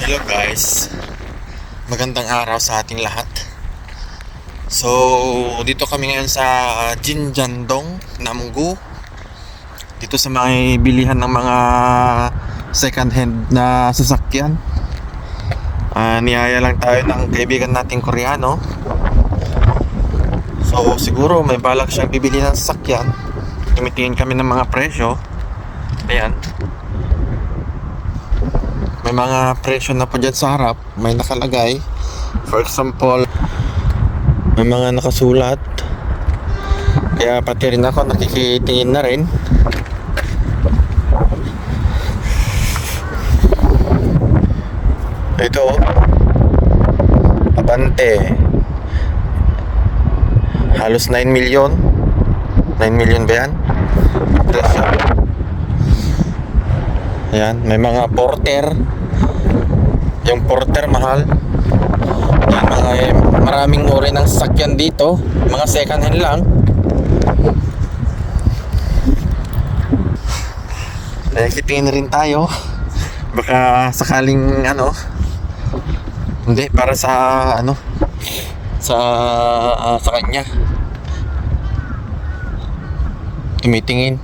Hello guys, magandang araw sa ating lahat. So, dito kami ngayon sa Jinjandong, Namgu. Dito sa mga bilihan ng mga second hand na sasakyan. Niyaya lang tayo ng kaibigan nating Koreano. So, siguro may balak siyang bibili ng sasakyan. Tumitingin kami ng mga presyo. Ayan. May mga presyo na po dyan sa harap. May nakalagay. For example, may mga nakasulat. Kaya pati rin ako nakikitingin na rin. Ito Abante, halos 9 million. 9 million ba yan? Presyo. Ayan, may mga Porter. Yung Porter mahal. Yan, maraming uri ng sasakyan dito. Mga second hand lang. Kitingin na rin tayo. Baka sakaling hindi, para sa sa kanya. Tumitingin.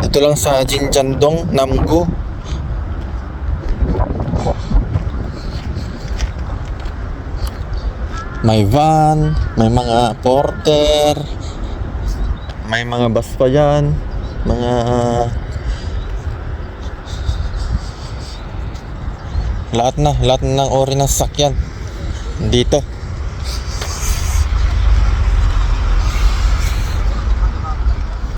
Ito lang sa Jinjandong, Namgu. May van, may mga Porter, may mga bus pa dyan, mga lahat ng ori ng sasakyan dito.